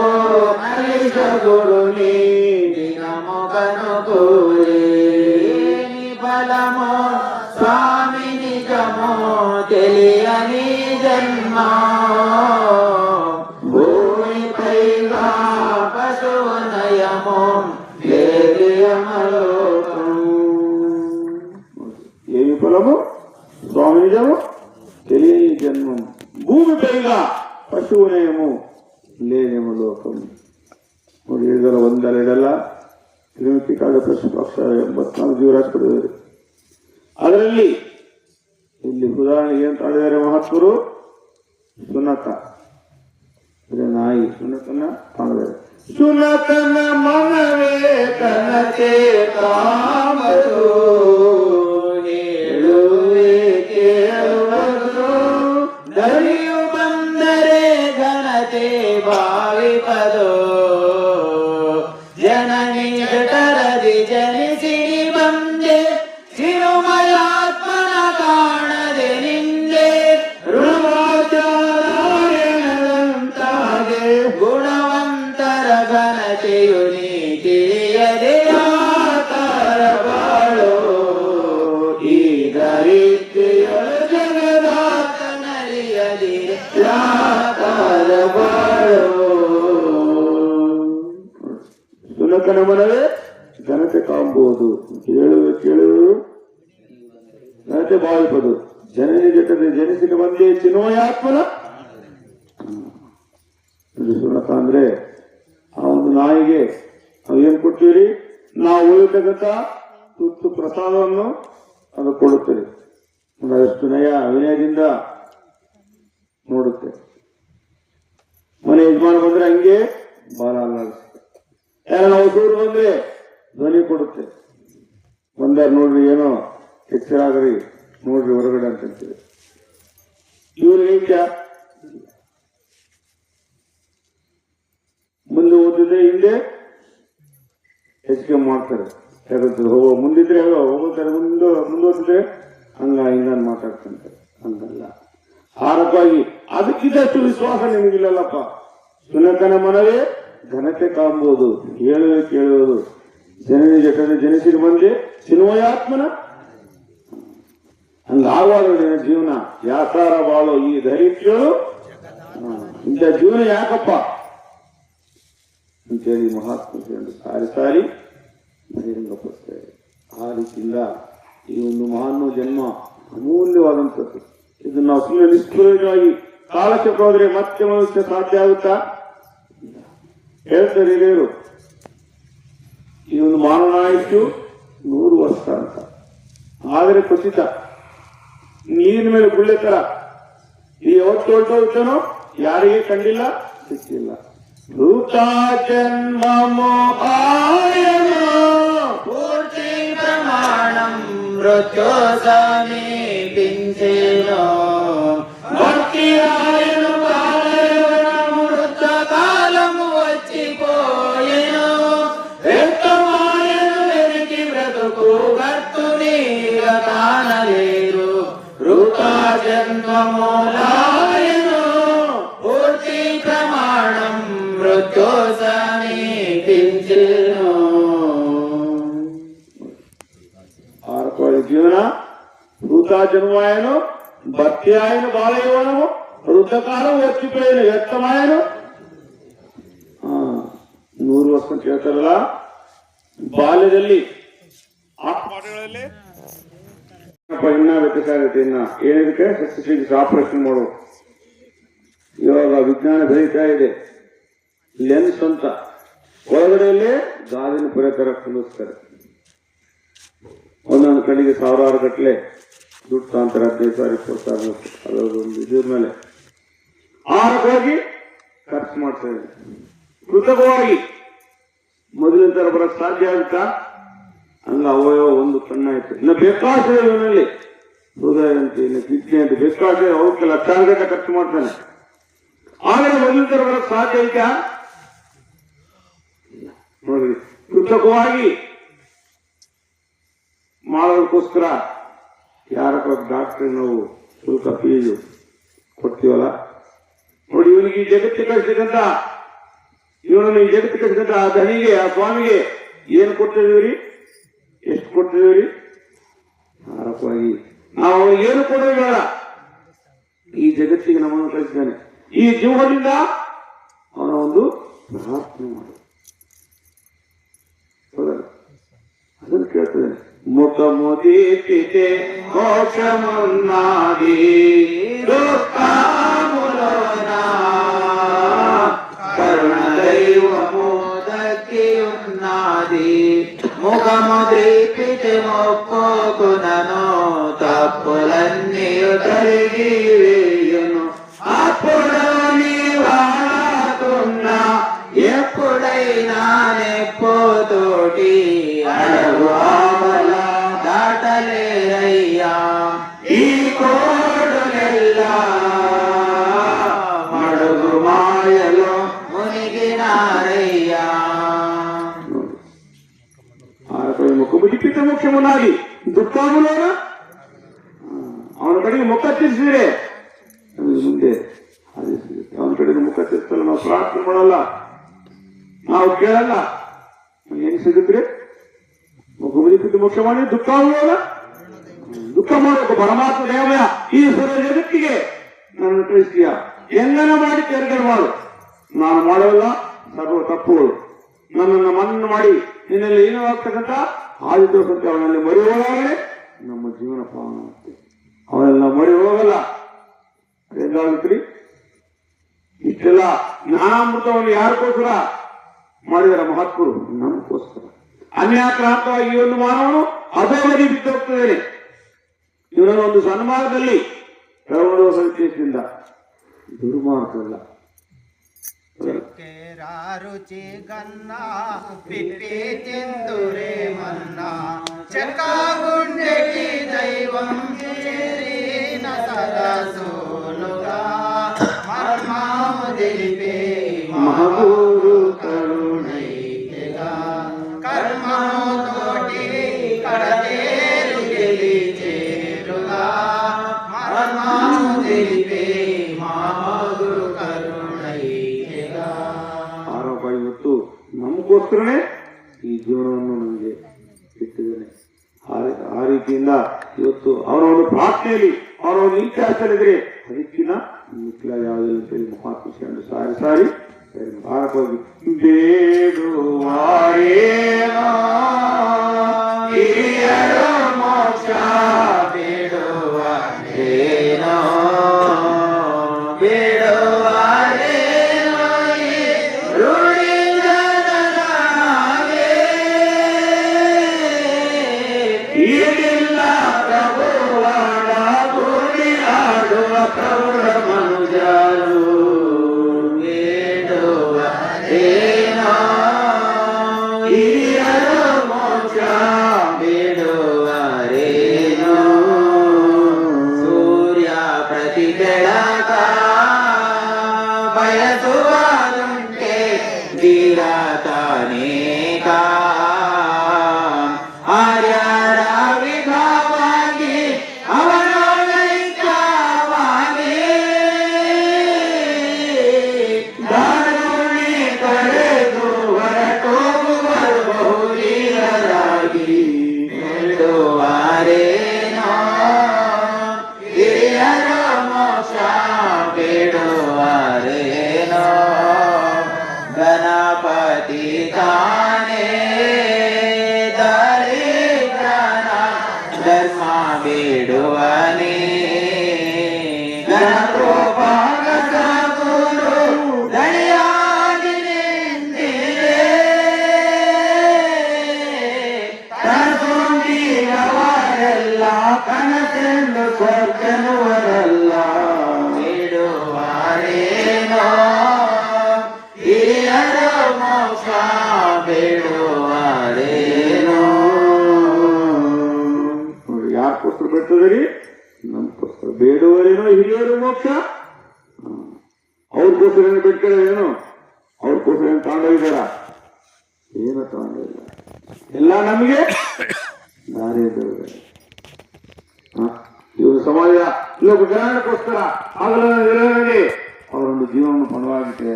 మరిష గురుని దినము కనుకోరే నీ ఫలమో స్వామి నిజమో తెలియని జన్మ భూమి పైగా పశువు నయమో లేయమలోకం. ఏమి ఫలము స్వామి నిజము తెలియని జన్మం భూమి పైగా ಪಶುವು ನಯಮು ಲೇನೆಮ ಲೋಕಂ. ನೋಡಿ ಹೇಳಿದಲ್ಲ, ಒಂದೆರಡಲ್ಲ ತ್ರಿಮುಖಿ ಕಾಲ ಪಶು ಪಕ್ಷ 84 ಜೀವರಾಶಿ ಪಡೆದಿದ್ದಾರೆ. ಅದರಲ್ಲಿ ಇಲ್ಲಿ ಉದಾಹರಣೆಗೆ ಏನು ತಾಳಿದ್ದಾರೆ ಮಹಾತ್ಮರು? ಸುನಕ ಅಂದ್ರೆ ನಾಯಿ, ಸುನಕನ ಕಾಣಿದ್ದಾರೆ. ಸುನಕನ ಮನವೇ ಕನತೆ ಕಾಮದು ಹೇಳುವೆ ಕೇಳುವುದು ದರಿಯು ಬಂದರೆ ಘನತೆ ಭಾವಿಪದೋ ಜನನಿ ಜಠರದಿ ಜನಿಸಿ ಬಂದೆ ಚಿರುಮಯಾತ್ಮನ ಕಾಣದೆ ನಿಂದೆ ಋಣವಾಚಾರಾಯಣದಂತಾಗೆ ಗುಣವಂತರ ಘನತೆಯು ನೀ ತಿಳಿಯದೆ ಆಕಾರ ಬಾಳೋ ಈ ದರಿದ್ರೆಯ ಜಗದಾತನರಿಯದಿ ಆಕಾರ ಬಾಳೋ. ಸುನಕನ ಮನವೇ ಘನತೆ ಕಾಂಬುವುದು ಕೇಳುವುದು ಘನತೆ ಭಾವಿಪದು ಜನನಿ ಜಟದೆ ಜನಿಸಿನ ಬಂದೇ ಚಿನ್ಮಯಾತ್ಮನ. ಸುನಕ ಅಂದ್ರೆ ಆ ಒಂದು ನಾಯಿಗೆ ನಾವು ಏನ್ ಕೊಡ್ತೀವಿ? ನಾವು ಉಳಿತಕ್ಕಂಥ ತುತ್ತು ಪ್ರಸಾದವನ್ನು ಅದು ಕೊಡುತ್ತೇವೆ. ಎಷ್ಟು ನಯ ವಿನಯದಿಂದ ನೋಡುತ್ತೆ. ಮನೆ ಯಜಮಾನ ಬಂದ್ರೆ ಹಂಗೆ ಬಾಲ ಅಲ್ಲಾಡಿಸುತ್ತೆ. ಯಾರ ನಾವು ದೂರ ಬಂದ್ರೆ ಧ್ವನಿ ಕೊಡುತ್ತೆ. ಬಂದಾರ ನೋಡ್ರಿ, ಏನೋ ಎಚ್ಚರಾಗ್ರಿ ನೋಡ್ರಿ ಹೊರಗಡೆ ಅಂತಂತೀವಿ. ಇವ್ರು ಹೇಗ ಮುಂದೆ ಓದಿದ್ರೆ ಹಿಂದೆ ಹೆಚ್ಚಿಗೆ ಮಾಡ್ತಾರೆ. ಹೋಗೋ ಮುಂದಿದ್ರೆ ಹೋಗೋತಾರೆ, ಮುಂದೋದ್ರೆ ಹಂಗ ಹಿಂಗ ಮಾತಾಡ್ತಂತಾರೆ. ಹಂಗಲ್ಲ, ಹಾರಕ್ಕಾಗಿ ಅದಕ್ಕಿದ್ದಷ್ಟು ವಿಶ್ವಾಸ ನಿಮಗಿಲ್ಲಲ್ಲಪ್ಪ. ಸುನಕನ ಮನವೇ ಘನತೆ ಕಾಂಬುವುದು ಹೇಳುವೆ ಕೇಳುವುದು ಜನನಿ ಜಟನೆ ಜನಿಸಿದ ಬಂದೆ ಚಿನ್ಮಯಾತ್ಮನ. ಹಂಗಾಗುವಾಗ ನಿನ್ನ ಜೀವನ ಯಾಕಾರ ಬಾಳೋ ಈ ದರಿದ್ರರು ಇಂಥ ಜೀವನ ಯಾಕಪ್ಪ ಅಂತೇಳಿ ಮಹಾತ್ಮ ಸಾರಿ ಸಾರಿ ಬಹಿರಂಗಪಡಿಸ್ತಾರೆ. ಆ ರೀತಿಯಿಂದ ಈ ಒಂದು ಮಾನವ ಜನ್ಮ ಅಮೂಲ್ಯವಾದಂಥದ್ದು. ಇದನ್ನು ನಾವು ಸುಮ್ಮನೆ ನಿಷ್ಪ್ರಯೋಜನವಾಗಿ ಕಾಲಕ್ಕೆ ಹೋದ್ರೆ ಮತ್ತೆ ಮನುಷ್ಯ ಸಾಧ್ಯ ಆಗುತ್ತಾ? ಹೇಳ್ತಾರೆ ಹಿರಿಯರು, ಈ ಒಂದು ಮಾನವನ ಆಯುಷ್ಯು 100 ವರ್ಷ ಅಂತ. ಆದರೆ ಖಚಿತ ನೀರಿನ ಮೇಲೆ ಗುಳ್ಳೆ ತರ ಈ ಯಾವತ್ತು ಹೊರಟೋಗ್ತಾನೋ ಯಾರಿಗೆ ಕಂಡಿಲ್ಲ, ಸಿಕ್ಕಿಲ್ಲ. ಭೂತ ಜನ್ಮಮೋ ಆಯನೋ ಪೂರ್ತಿ ಪ್ರಮಾಣಂ ಮೃತ್ಯೋ ಸಮೀಪಿಂಚೇನೋ భక్తిరాయను కాలయవనము వృద్ధకాలము వచ్చిపోయెను వ్యక్తమాయను వెరికి బ్రతుకు గర్తునిగ కానలేరు వృథా జన్మమూలాయను పూర్తి ప్రమాణం మృత్యో సమీపించెను. ಆರಕೋಳಿ ಜೀವನ ಭೂತ ಜನ್ಮಾಯನು భక్త్యాయన బాలయవనము వృద్ధకాలం వచ్చిపోయిన వ్యక్తమాయను 100 ವರ್ಷ ಅಂತ ಹೇಳ್ತಾರಲ್ಲ. ಬಾಲ್ಯದಲ್ಲಿ ಪಾಠಗಳಲ್ಲಿ ಇನ್ನ ವ್ಯತ್ಯಾಸ ಇನ್ನ ಏನಕ್ಕೆ ಶಸ್ತ್ರಚಿಕಿತ್ಸೆ ಆಪರೇಷನ್ ಮಾಡು. ಇವಾಗ ವಿಜ್ಞಾನ ಬೆಳೀತಾ ಇದೆ. ಲೆನ್ಸ್ ಅಂತ ಒಳಗಡೆಯಲ್ಲಿ ಗಾಜಿನ ಪೊರೆ ತರ ಕುಂದಿಸ್ತಾರೆ. ಒಂದೊಂದು ಕಡೆಗೆ ಸಾವಿರಾರು ಗಟ್ಟಲೆ ದುಡ್ಡು ತಾಂತಾರೆ, 15 ಸಾವಿರ 20 ಸಾವಿರ ಅದೊಂದು ಇದ್ರ ಮೇಲೆ ಆರಕ್ಕೋಗಿ ಖರ್ಚು ಮಾಡ್ತಾ ಇದೆ. ಕೃತಕವಾಗಿ ಮೊದಲಿನ ತರ ಬರಕ್ ಸಾಧ್ಯ ಆಗುತ್ತಾ? ಹಂಗ ಅವಯವ ಒಂದು ಕಣ್ಣಾಯ್ತು. ಇನ್ನು ಬೇಕಾದ ಇವನಲ್ಲಿ ಹೃದಯ ಅಂತ ಇನ್ನು ಕಿಡ್ನಿ ಅಂತ ಬೇಕಾದ ಅವಕ್ಕೆ ಲಕ್ಷಾಂತರ ಗಂಟೆ ಖರ್ಚು ಮಾಡ್ತಾನೆ. ಆದರೆ ಮೊದಲಿನ ತರ ಬರಕ್ ಸಾಧ್ಯ ಐತಾ? ನೋಡಿ, ಕೃತಕವಾಗಿ ಮಾಡೋದಕ್ಕೋಸ್ಕರ ಯಾರ ಡಾಕ್ಟರ್ ನಾವು ಶುಲ್ಕ ಫೀಸು ಕೊಡ್ತೀವಲ್ಲ. ನೋಡಿ, ಇವನಿಗೆ ಈ ಜಗತ್ತಿಗೆ ಕಳಿಸಿದಂತ ಇವನನ್ನು ಈ ಜಗತ್ತಿಗೆ ಕಳಿಸಿದಂತ ಆ ಧನಿಗೆ ಆ ಸ್ವಾಮಿಗೆ ಏನು ಕೊಟ್ಟಿದೀವ್ರಿ, ಎಷ್ಟು ಕೊಟ್ಟಿದೀವ್ರಿ? ಆರೋಪವಾಗಿ ನಾವು ಏನು ಕೊಡೋದು ಬೇಡ. ಈ ಜಗತ್ತಿಗೆ ನಮ್ಮನ್ನು ಕಳಿಸಿದ್ದಾನೆ. ಈ ಜೀವನದಿಂದ ಅವನ ಒಂದು ಪ್ರಾರ್ಥನೆ ಮಾಡು. ಅದನ್ನು ಕೇಳ್ತದೆ. ಮುಖ ಮುದೀಪಿತೆ ಮೋಕ್ಷ ಮುನ್ನಾದಿ ದುಃಖ ಮುಲೋನ కరుణ దైవము దక్కియున్నది ముఖము ద్రీపితి మొక్కుకునను తప్పులన్నీయు తరిగి వేయును అప్పుడు నీవాడుతున్నా ఎప్పుడైనా నెప్పుతోటి అడవు ఆవల దాటలేరయ్యా ఈ కోడులెల్లా మడుగు మాయలో మునిగినారయ్యా. ముఖ ముడిపిత ముఖ్యమున్నది దుఃఖములోన ಅವನ ಕಡೆಗೆ ಮುಖ ತಿರ್ಸಿದ್ರೆ ಮುಂದೆ ಅದೇ ಸಿಗುತ್ತೆ. ಅವನ ಕಡೆಗೆ ಮುಖ ತಿರ್ಸಲ್ಲ, ನಾವು ಪ್ರಾರ್ಥನೆ ಮಾಡಲ್ಲ, ನಾವು ಕೇಳಲ್ಲ. ಏನ್ ಸಿಗುತ್ತೆ? ಮುಖ ಮುಡಿಪಿತ ಮುಖ್ಯ ಮಾಡಿ ದುಃಖ ದುಃಖ ಮಾಡಬೇಕು. ಪರಮಾತ್ಮ ದೇವಯ ಈ ಸರ್ವ ಜಗತ್ತಿಗೆ ನನ್ನ ಕಳಿಸ್ತೀಯ, ಹೆಂಗನ ಮಾಡಿ ತೆರೆಗಡೆ ಮಾಡು. ನಾನು ಮಾಡೋಲ್ಲ ಸರ್ವ ತಪ್ಪುಗಳು. ನನ್ನನ್ನು ಮನ್ನಣೆ ಮಾಡಿ ನಿನ್ನಲ್ಲಿ ಏನವಾಗ್ತಕ್ಕಂಥ ಆದಿತ್ಯ ಸತ್ಯ ಅವನಲ್ಲಿ ಮರಿ ಹೋಗಾಗಲೇ ನಮ್ಮ ಜೀವನ ಪಾವನ ಆಗುತ್ತೆ. ಅವನೆಲ್ಲ ಮರಿ ಹೋಗಲ್ಲ. ಹೆಂಗಾಗುತ್ತೀರಿ? ಇಷ್ಟೆಲ್ಲ ಜ್ಞಾನಾಮೃತವನ್ನು ಯಾರಿಗೋಸ್ಕರ ಮಾಡಿದರ ಮಹಾತ್ಮರು? ನಮಗೋಸ್ಕರ. ಅನ್ಯಾಕ್ರಾಂತವಾಗಿ ಈ ಒಂದು ಮಾನವನು ಅಧೋಗತಿ ಬಿದ್ದು ಹೋಗ್ತಿದ್ದೇನೆ. ಇವನನ್ನು ಒಂದು ಸನ್ಮಾರ್ಗದಲ್ಲಿ ಕಳವಳುವ ಸಂಕೇತದಿಂದ ದುರ್ಮಾರ್ಗವಲ್ಲ. ರುಚಿ ಗನ್ನ ಬಿಪ್ಪಿ ತಿಂದುರೆ ಮನ್ನ ಚಕ ಗುಂಡೆಗೆ ದೈವಂ చేరిన సరసోలుగా మర్మము తెలిపే మహగురు కరుణైగా కర్మము తోటి కడతేరు గెలిచేరుగా మర్మము తెలిపే మహగురు కరుణైగా. ಆರೋಪ ಇವತ್ತು ನಮಗೋಸ್ಕರನೇ ಈ ಜೀವನವನ್ನು ನಮಗೆ ಇಟ್ಟಿದ್ದಾನೆ. ಆ ರೀತಿಯಿಂದ ಇವತ್ತು ಅವರ ಒಂದು ಪ್ರಾರ್ಥನೆಯಲ್ಲಿ ಅವರ ಒಂದು ಇಚ್ಛಾಸಲಿದ್ರೆ ಅದಕ್ಕಿಂತ ಮಿಕ್ಲ ಯಾವುದಿಲ್ಲ ಅಂತೇಳಿ ಮಹಾತ್ಮ ಶರಣ ಸಾರಿ ಸಾರಿ ಆರೋಪವಾಗಿ ಬೇಡುವಾರೇನೋ ಹಿರಿಯರು ಮೋಕ್ಷ ಮೋಕ್ಷ ಬಿಡುವರೇನೋ ಬಿಡುವರೇನೋ ಈ ರೂಢಿ ಜನನಾಗೆ ಈಗಿಲ್ಲ ಪ್ರಭುವಾಡ ಭೂಮಿ ಆಡುವ ಪ್ರೌಢ ಮನುಜರು ಬಿಡುವರೇನೋ ಹಿರಿಯರು ಮೋಕ್ಷ ಬಿಡುವರೇನೋ ಸೂರ್ಯ ಪ್ರತಿ ಬೆಳಕ ಬಯಸುವನುಂಟೆ ಧೀರತನೇಕ ಆರ್ಯರ ವಿಧವಾಗಿ ಅವನೈಕ್ಯವಾಗಿ ದಾರುಣಿ ಕಳೆದು ಹೊರಟೋಗುವರು ಬಹುಧೀರರಾಗಿ ಬಿಡುವರೇನೋ ಹಿರಿಯರ ಮೋಕ್ಷ ಬಿಡುವರೇನೋ ಗಣಪತಿ ತಾನೇ ದರಿದ್ರನ ಧರ್ಮ ಬಿಡುವನೇ ಗಣಗೋಪಾಲ ಗುರು ದಣಿಯಾಗಿ ನಿಂತಿದೆ ಕನಸುಂಡಿಯವರೆಲ್ಲ ಕನಸೆಂದು ಸ್ವರ್ಗನುವರಲ್ಲ ಬಿಡುವರೇನೋ ಹಿರಿಯರ ಮೋಕ್ಷ ಬಿಡುವರೇನೋ ಯಾಕೋಸ್ಕರ ಬಿಡ್ತದ್ರಿ ನಮ್ಗೋಸ್ಕರ ಬೇಡುವರೇನೋ ಹಿರಿಯರು ಮೋಕ್ಷ ಅವ್ರಿಗೋಸ್ಕರ ಏನು ಬಿಟ್ಕೊಳ್ಳೇನು ಅವ್ರಿಗೋಸ್ಕರ ಏನು ತಗೊಂಡೋಗಿದಾರ ಏನು ತಗೊಂಡಿಲ್ಲ ಎಲ್ಲ ನಮಗೆ ದಾರಿ ಇವರು ಸಮಾಜ ಲೋಕ ಕಲ್ಯಾಣಕ್ಕೋಸ್ಕರ ಆಗಲೇ ಅವರೊಂದು ಜೀವನವನ್ನು ಪಣವಾಗಿಟ್ಟೆ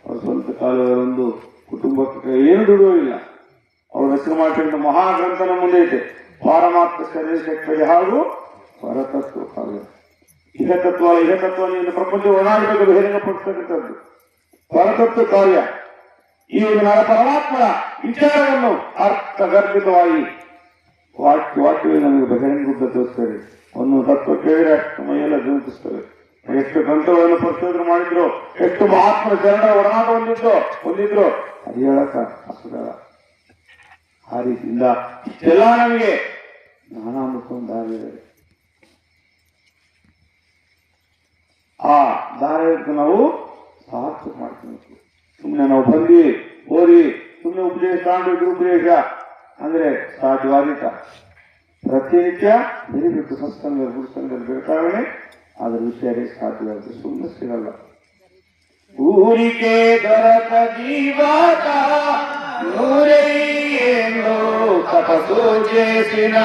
ಅವ್ರ ಸ್ವಂತ ಕಾಲದವರೊಂದು ಕುಟುಂಬಕ್ಕೆ ಏನು ದುಡುವಿಲ್ಲ ಅವ್ರ ಹೆಸರು ಮಾಡಿಕೊಂಡು ಮಹಾಗ್ರಂಥನ ಮುಂದೆ ಇದೆ ಪಾರಮಾರ್ಥ ಶರೀರ ಹಾಗೂ ಪರತತ್ವ ಕಾವ್ಯ ಇಹತತ್ವ ನೀನು ಪ್ರಪಂಚ ಒಣಾಡಬೇಕು ಬಹಿರಂಗಪಡಿಸತಕ್ಕಂಥದ್ದು ಪರತತ್ವ ಕಾರ್ಯ ಈ ಒಂದು ಪರಮಾತ್ಮನ ವಿಚಾರವನ್ನು ಅರ್ಥಗರ್ಭಿತವಾಗಿ ವಾಕ್ಯವೇ ನಮಗೆ ಬಹಿರಂಗ ತೋರಿಸ್ತದೆ ಒಂದು ತತ್ವ ಕೇಳಿದ್ರೆ ಮೈಯೆಲ್ಲ ಜೀವಿಸ್ತವೆ ಎಷ್ಟು ಗ್ರಂಥಗಳನ್ನು ಪರಿಶೋಧನೆ ಮಾಡಿದ್ರು ಎಷ್ಟು ಮಹಾತ್ಮನ ಶರಣರ ಒಡನಾಟ ಹೊಂದಿದ್ರು ಅದು ಹೇಳಕ್ಕ ಅಸುಗಳ ಆ ರೀತಿಯಿಂದ ಇಷ್ಟೆಲ್ಲ ನಮಗೆ ನಾನಾ ಮುಖವನ್ನು ದಾರಿದೆ ಆ ದಾರಿಯನ್ನು ನಾವು ಸಾರ್ಥಕ ಮಾಡ್ಕೊಬೇಕು ಸುಮ್ಮನೆ ನಾವು ಬಂದು ಓದಿ ಸುಮ್ಮನೆ ಉಪದೇಶ ತಗೊಂಡು ಗುರುಪದೇಶ ಅಂದ್ರೆ ಸಾಧ್ಯವಾಗಿಲ್ಲ ಪ್ರತಿನಿತ್ಯ ಬೆರಿಬೇಕು ಸತ್ಸಂಗ ಗುರುಸಂಗದಲ್ಲಿ ಬೇಕಾಗಣೆ ಅದ್ರ ವಿಷಯ ಸಾಧ್ಯವಾಗುತ್ತೆ ಸುಮ್ಮನೆ ಸಿಗಲ್ಲ ಊರಿಗೆ ದೊರಕ ಜೀವಕ ನೂರೇನು ತಪಸ್ಸು చేసిన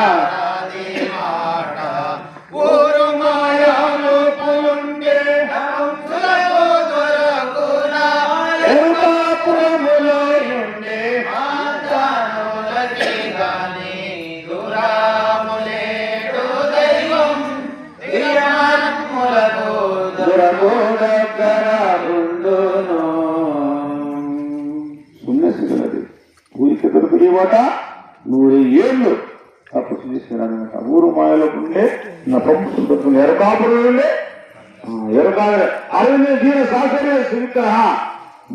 ఊరు మాయాలు పులుండే హంసలకు దొరకునా ఎరుకాపురములో ఉండే మాతానులకి గాని దురాములేడు దైవం దివ్యమానములకు దొరకూడగర ఉండును సుಮ್ಮನೆ ಸಿಗಲది ఊరికి దొరకని మాట 100 ఏళ్ళు తపస్సు చేసినారనమాట ఊరు మాయలో ఉండే నా పప్పు దొరుకుతుంది ఎరకాపురం ఉండే ఎరకాపురం ಅರಣ್ಯ ಜೀವ ಸಾಸನೆ ಸಿಗುತ್ತಾ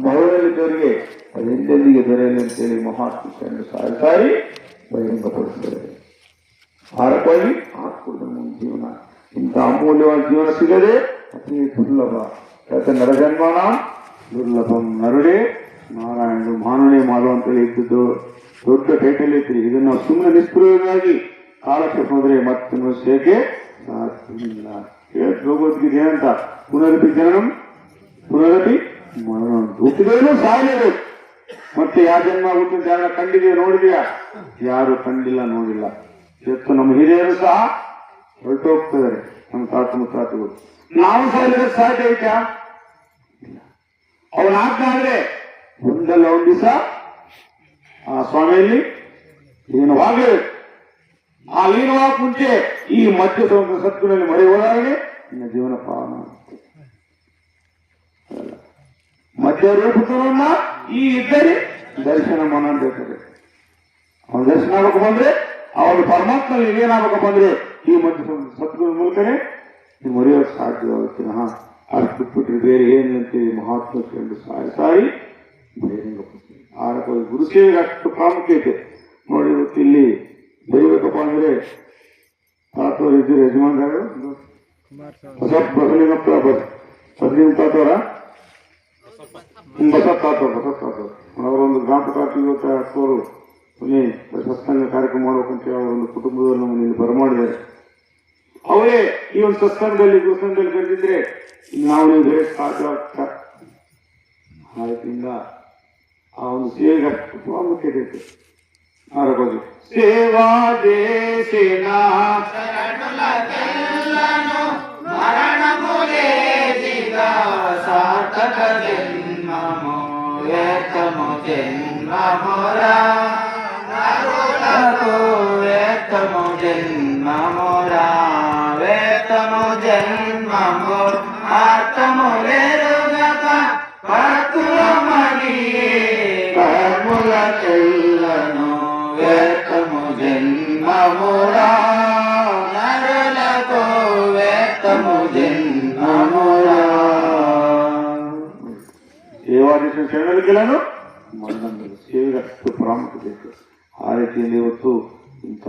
ಮೌಳಲ್ಲಿ ದೊರೆಗೆ ಅದೆಂದೆಂದಿಗೆ ದೊರೆಯಲಿ ಅಂತೇಳಿ ಮಹಾತ್ಮ ಸಾರಿ ಬಹಿರಂಗಪಡಿಸ್ತಾರೆ ಭಾರತವಾಗಿ ಹಾಕ್ಕೊಡ್ದು ನಮ್ಮ ಜೀವನ ಇಂಥ ಅಮೂಲ್ಯವಾದ ಜೀವನ ಸಿಗದೆ ಅತಿ ದುರ್ಲಭ ಯಾಕೆ ನರಜನ್ಮಾನ ದುರ್ಲಭಂ ನರುಡೆ ನಾರಾಯಣರು ಮಾನವನೇ ಮಾಡುವಂತೇಳಿ ಇದ್ದಿದ್ದು ದೊಡ್ಡ ಟೈಟಲ್ ಐತ್ರಿ ಇದನ್ನು ನಾವು ಸುಮ್ಮನೆ ನಿಷ್ಪ್ರಯೋಜನವಾಗಿ ಕಾಲಕ್ಷೇಪ ಹೋದ್ರೆ ಮತ್ತೆ ಸೇಕೆ ಸಾಧ್ಯವಿಲ್ಲ ಭಗವದ್ಗೀತೆ ಏನಂತ ಪುನರಪಿ ಜನನಂ ಪುನರಪಿ ಮರಣ ಹುಟ್ಟಿದೇನು ಸಾಯಲೇಬೇಕು ಮತ್ತೆ ಯಾವ ಜನ್ಮ ಹುಟ್ಟಿದ ಯಾರ ಕಂಡಿದೆಯಾ ನೋಡಿದೆಯಾ ಯಾರು ಕಂಡಿಲ್ಲ ನೋಡಿಲ್ಲ ಇವತ್ತು ನಮ್ಮ ಹಿರಿಯರು ಸಹ ಹೊರಟೋಗ್ತಿದ್ದಾರೆ ನಮ್ಮ ತಾತ ಮುತ್ತಾತಗಳು ನಾವು ಸಾಯಲಿಕ್ಕೆ ಸಾಧ್ಯ ಐತಾ ಅವನ ಆಜ್ಞೆ ಆದ್ರೆ ಒಂದಲ್ಲ ಒಂದು ದಿವಸ ಆ ಸ್ವಾಮಿಯಲ್ಲಿ ಲೀನವಾಗಬೇಕು ಆ ಲೀನವಾಗ ಮುಂಚೆ ಈ ಮಧ್ಯ ಸತ್ಗುಣದಲ್ಲಿ ಮಳೆ ಹೋದಾಗಲೇ ನಿನ್ನ ಜೀವನ ಪಾವನ ಮಧ್ಯ ರೂಪವನ್ನ ಈ ಇದ್ದರೆ ದರ್ಶನ ಮನ ಬೇಕಾದ್ರೆ ಅವನ ದರ್ಶನ ಆಗಬೇಕು ಬಂದ್ರೆ ಅವನು ಪರಮಾತ್ಮ ಏನಾಗಬೇಕು ಅಂದ್ರೆ ಈ ಮಧ್ಯ ಸದ್ಗುಣ ಮೂಲಕನೇ ನೀವು ಮರೆಯೋಕೆ ಸಾಧ್ಯವಾಗುತ್ತೆ. ಅಷ್ಟು ಬಿಟ್ಬಿಟ್ರೆ ಬೇರೆ ಏನು ಅಂತೇಳಿ ಮಹಾತ್ಮ ಕಂಡು ಸಾರಿ ಸಾರಿ ಬಹಿರಂಗಪಡಿಸ್ತಾರೆ. ಆ ಗುರುಸೇವೆಗೆ ಅಷ್ಟು ಪ್ರಾಮುಖ್ಯತೆ ನೋಡಿ. ಇವತ್ತು ಇಲ್ಲಿ ಬರೀಬೇಕಪ್ಪ ಅಂದ್ರೆ ತಾತವ್ರು ಇದ್ದೀರಿ, ಯಜಮಾನ್ರು ಬಸಲಿಂಗಪ್ಪ ಬಸಲಿಂಗ ತಾತವರ ಬಸತ್ ತಾತವ್ರು ಅವರೊಂದು ಗ್ರಾಮ ಪಾರ್ಟಿ ಇವತ್ತು ಸತ್ಸಂಗ ಕಾರ್ಯಕ್ರಮ ಮಾಡ್ಬೇಕಂತ ಅವರೊಂದು ಕುಟುಂಬದಲ್ಲಿ ನಮ್ಮನ್ನು ಇಲ್ಲಿ ಬರಮಾಡಿದ್ದಾರೆ. ಅವರೇ ಈ ಒಂದು ಸತ್ಸಂಗದಲ್ಲಿ ಗುರುಸಂಗದಲ್ಲಿ ಕರೆದಿದ್ರೆ ನಾವು ನೀವು ಬೇರೆ ಸಾಧ್ಯ ಆದ್ದರಿಂದ ಆ ಒಂದು ಸೇವೆಗೆ ಅಷ್ಟು ಪ್ರಾಮುಖ್ಯತೆ ಇತ್ತು. ಆರೋಗ್ಯ ಸೇವಾ ದೇಶಿನ ಮರಣಮುಲೆ ದಿಗ ಸಾರ್ಥಕ ಜನ್ಮಮೋ ವ್ಯರ್ಥಮೋ ಜನ್ಮ ಮೊರ ವ್ಯರ್ಥಮೋ ಜನ್ಮ ಮೊರ ವ್ಯರ್ಥಮೋ ಜನ್ಮ ಮೊರ ಆತ್ಮಮುಲೆ ರೋಗಕ ಪರತುಲ ಮಣಿಯೇ ಕರ್ಮುಲ ಕೆಲ್ಲನು ವ್ಯರ್ಥಮೋ ಜನ್ಮ ಮೊರ ನರಲಕೋ ವ್ಯರ್ಥಮೋ ಜನ್ಮ ಮೊರ. ಸೇವಾದೇಶ ಶರಣರಿಗೆಲ್ಲನು ಸೇವೆಗೆ ಅಷ್ಟು ಪ್ರಾಮುಖ್ಯತೆ ಇತ್ತು. ಆ ರೀತಿಯಲ್ಲಿ ಇವತ್ತು ಇಂಥ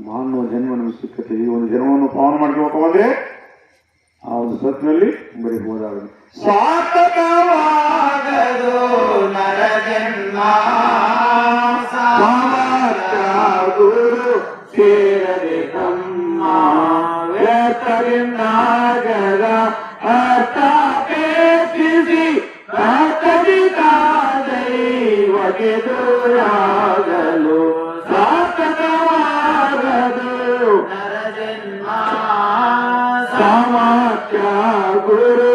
ಮಾನವ ಜನ್ಮ ನಮಗೆ ಸಿಕ್ಕತ್ತೆ. ಈ ಒಂದು ಜನ್ಮವನ್ನು ಪಾವನ ಮಾಡ್ಕೋಬೇಕಂದ್ರೆ ಆ ಒಂದು ಸತ್ನಲ್ಲಿ ಬರೀಬಹುದಾಗಿದೆ. ಸಾರ್ಥಕವಾಗದು ನರ ಜನ್ಮ ಗುರು ಸೇರದೆ ತಮ್ಮ ವ್ಯರ್ಥದಿಂದಾಗದ ಅರ್ಥ ಪೇಕ್ಷಿಸಿ ದೈವಕ್ಕೆ ದೂರಾಗಲು ಸಾರ್ಥಕವಾಗದು ನರ ಜನ್ಮ ಸಾಮರ್ಥ್ಯ ಗುರು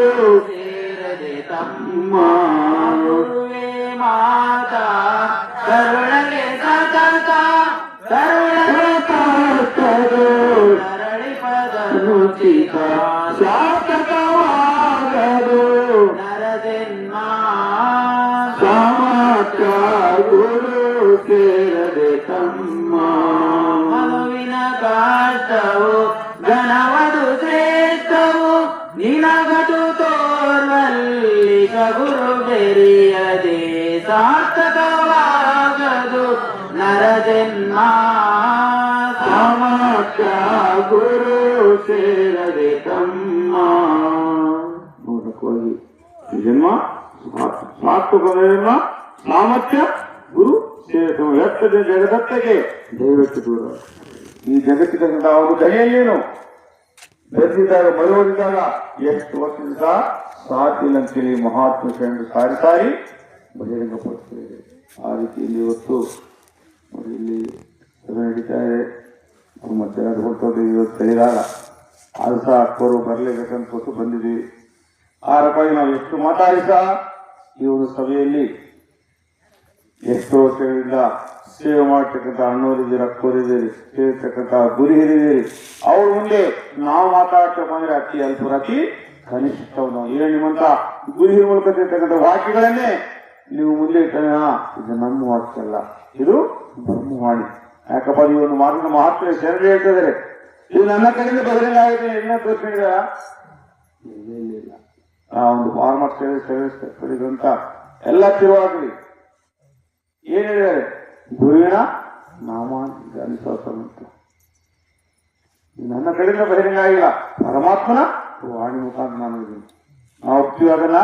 ಸೇರದೆ ತಮ್ಮ ಗುರುವೇ ಮಾತಾ ಕರುಣಗೆ ಸತತ ನರಳಿ ಪದ ನುಚಿತ ಸಾರ್ಥಕವಾಗದು ನರ ಜನ್ಮ ಸಾಮರ್ಥ್ಯ ಗುರು ಸೇರದೆ ತಮ್ಮ ಮನುವಿನ ಕಾಷ್ಟವು ಘನವದು ಶ್ರೇಷ್ಠವು ನಿನಗದು ತೋರ್ವಲ್ಲಿ ಗುರು ಬೆರೆಯದೆ ಸಾರ್ಥಕವಾಗದು ನರ ಜನ್ಮ ಸಾಮರ್ಥ್ಯ ಗುರು ಸೇರದೆ ತಮ್ಮ. ಮೂಲಕವಾಗಿ ಈ ಜನ್ಮ ಸಾರ್ಥಕ ಜನ್ಮ ಸಾಮರ್ಥ್ಯ ಗುರು ಸೇರಿದ ವ್ಯಕ್ತದ ಜಗದತ್ತೆಗೆ ದೈವಕ್ಕೆ ದೂರ. ಈ ಜಗತ್ತಿನ ಅವರು ದಣಿಯಲ್ಲೇನು ಬೆರೆದಿದ್ದಾಗ ಮರೆಯೋದಿದ್ದಾಗ ಎಷ್ಟು ವರ್ಷದಿಂದ ಸಾಧ್ಯ ಅಂತೇಳಿ ಮಹಾತ್ಮ ಶರಣರು ಸಾರಿ ಸಾರಿ ಬಹಿರಂಗಪಡಿಸ್ತಾರೆ. ಆ ರೀತಿಯಲ್ಲಿ ಇವತ್ತು ಇಲ್ಲಿ ನಡೀತಾ ಇದೆ. ಮಧ್ಯಾಹ್ನ ಹೊರಟೋದು ಇವತ್ತು ಹೇಳಿದಾಗ ಅದು ಸಹ ಅಕ್ಕವರು ಬರಲೇಬೇಕಂತ ಹೊತ್ತು ಬಂದಿದ್ದೀವಿ. ಆ ರಕವಾಗಿ ನಾವು ಎಷ್ಟು ಮಾತಾಡಿ ಸಹ ಈ ಒಂದು ಸಭೆಯಲ್ಲಿ ಎಷ್ಟೋ ವರ್ಷಗಳಿಂದ ಸೇವೆ ಮಾಡ್ತಕ್ಕಂಥ ಅಣ್ಣೋರಿದ್ದೀರಿ, ಅಕ್ಕೋರಿದ್ದೀರಿ, ಸೇರ್ತಕ್ಕಂಥ ಗುರಿ ಹಿರಿದಿರಿ. ಅವ್ರ ಮುಂದೆ ನಾವು ಮಾತಾಡ್ತಪ್ಪ ಅಂದ್ರೆ ಅತಿ ಅಲ್ಪ ಅತಿ ಕನಿಷ್ಠವು. ನಾವು ಏನು ನಿಮ್ಮಂತ ಗುರಿ ಹಿರಿ ಮೂಲಕ ತಿರ್ತಕ್ಕಂಥ ವಾಕ್ಯಗಳನ್ನೇ ನೀವು ಮುಂದೆ ಇಟ್ಟರೆ ಇದು ನಮ್ಮ ವಾಕ್ಯ ಅಲ್ಲ, ಇದು ಬ್ರಹ್ಮವಾಣಿ. ಯಾಕಪ್ಪ ನೀವು ಒಂದು ಮಾತಿನ ಮಹತ್ವ ಶರಣ ಹೇಳ್ತಿದ್ದಾರೆ. ಇದು ನನ್ನ ಕಡೆಯಿಂದ ಬದಲಿಗೆ ಆಗಿದೆ ಎಲ್ಲ ತೋರಿಸಿದ ಇಲ್ಲ. ಆ ಒಂದು ಫಾರ್ಮರ್ ಸೇವಿಸ್ತಾ ಎಲ್ಲ ತಿರುವಾಗಲಿ ಏನ್ ಹೇಳಿದ್ದಾರೆ? ಗುರುವಿನ ನಾಮ ಅನುಸರಿಸಂತ ನನ್ನ ಕಡೆಯಿಂದ ಬಹಿರಂಗ ಆಗಿಲ್ಲ, ಪರಮಾತ್ಮನ ವಾಣಿ ಮುಖಾಂತರ ನಾನು ನಾವು ಒಪ್ತೀವಿ ಅದನ್ನ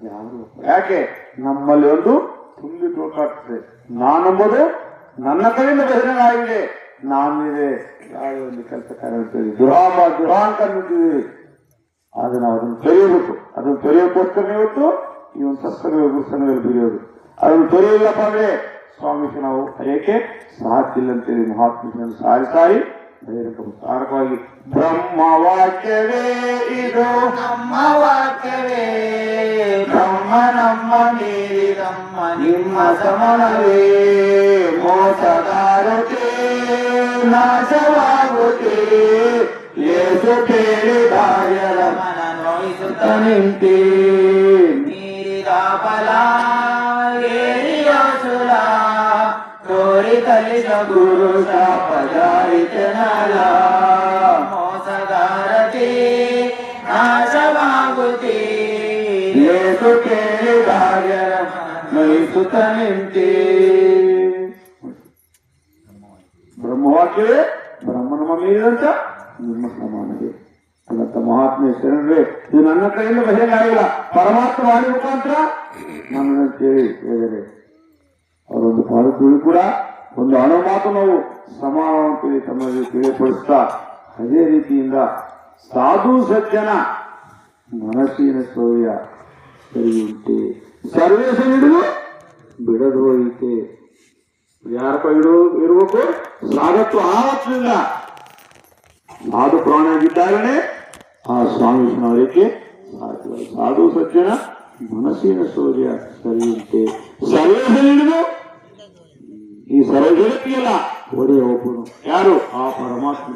ಯಾರು. ಯಾಕೆ ನಮ್ಮಲ್ಲಿ ಒಂದು ತುಂಬಿ ತೋಕಾಗ್ತದೆ. ನಾನೆಂಬುದು ನನ್ನ ಕಡೆಯಿಂದ ಬಹಿರಂಗ ಆಗಿದೆ, ನಾನಿದೆ ಯಾವುದೇ ಒಂದು ಕೆಲಸ ಕಾರ್ಯ ದುರಾಂಕ ನಿಂತಿದ್ದೀವಿ. ಆದ್ರೆ ನಾವು ಅದನ್ನು ತೊರೆಯಬೇಕು. ಅದನ್ನು ತೊರೆಯೋಕ್ಕೋಸ್ಕರ ಇವತ್ತು ಈ ಒಂದು ಸತ್ಸಂಗ ಗುರುಸಂಗದಲ್ಲಿ ಬಿರಿಯೋದು. ಅದನ್ನು ತೊರೆಯಿಲ್ಲಪ್ಪ ಅಂದ್ರೆ ಸ್ವಾಮೀಜಿ ನಾವು ಏಕೆ ಸಾಧ್ಯ ಇಲ್ಲ ಅಂತೇಳಿ ಮಹಾತ್ಮ ಸಾರಿ ಸಾರಿ ತಾರಕವಾಗಿ ಬ್ರಹ್ಮ ವಾಕ್ಯವೇ ಇದು ನಮ್ಮ ವಾಕ್ಯವೇ ಬ್ರಹ್ಮ ನಮ್ಮ ಮೀರಿ ನಮ್ಮ ನಿಮ್ಮ ಸಮನವೇ ಮೋಸಗಾರತೆ ನಾಶವಾಗುತ್ತೆ ಏಸು ಕೇಳಿದಾರ್ಯರ ಮನ ನೋಯಿಸುತ್ತ ನಿಂತಿ ಮೀರಿದ ಫಲ ಏರಿಯ ಸುಲ ತೋರಿದ ಕಲಿತ ಗುರು ಶಾಪ ಜಾರಿತನಲ ಮೋಸಗಾರತಿ ನಾಶವಾಗುತ್ತಿ ಏಸು ಕೇಳಿದಾಗ ನಯಿಸುತ್ತ ನಿಂತಿ. ಬ್ರಹ್ಮವಾಕ್ಯವೇ ಬ್ರಹ್ಮನ ಮೀರಿದಂತ ನಿಮ್ಮ ಸಮಾನವೇ ಅನ್ನಂತ ಮಹಾತ್ಮೆ ಶರಣರೇ, ಇದು ನನ್ನ ಕೈಯಿಂದ ಬಹಿರಂಗಾಗಿಲ್ಲ, ಪರಮಾತ್ಮ ವಾಣಿ ಮುಖಾಂತರ ನನ್ನನ್ನು ಕೇಳಿ ಹೇಳಿದರೆ ಅವರೊಂದು ಪಾದಗಳು ಕೂಡ ಒಂದು ಅಣು ಮಾತು ನಾವು ಸಮಾನವಾಗಿ ತಮಗೆ ತಿಳಿಪಡಿಸ್ತಾ, ಅದೇ ರೀತಿಯಿಂದ ಸಾಧು ಸಜ್ಜನ ಮನಸ್ಸಿನ ಸೌರ್ಯ ಸರಿಯುಂಟೆ ಸರ್ವೇಶ ಹಿಡಿದು ಬಿಡದು ಹೋಯಿತೆ. ಯಾರಪ್ಪ ಇರಬೇಕು? ಸಾಧತ್ವ ಆತ್ಮದಿಂದ ಸಾಧು ಪ್ರಾಣಿಯಾಗಿದ್ದಾಗಲೇ ಆ ಸ್ವಾಮಿ ಸ್ಮರಣೆಗೆ ಸಾಧ್ಯ. ಸಾಧು ಸಜ್ಜನ ಮನಸ್ಸಿನ ಸೌರ್ಯ ಸರಿಯುಂಟೆ ಸರ್ವೇಶ ಹಿಡಿದು ಈ ಸರ್ವ ಜಗತ್ತಿಗೆಲ್ಲ ಒಡೆಯ ಒಬ್ಬನು ಯಾರು? ಆ ಪರಮಾತ್ಮ.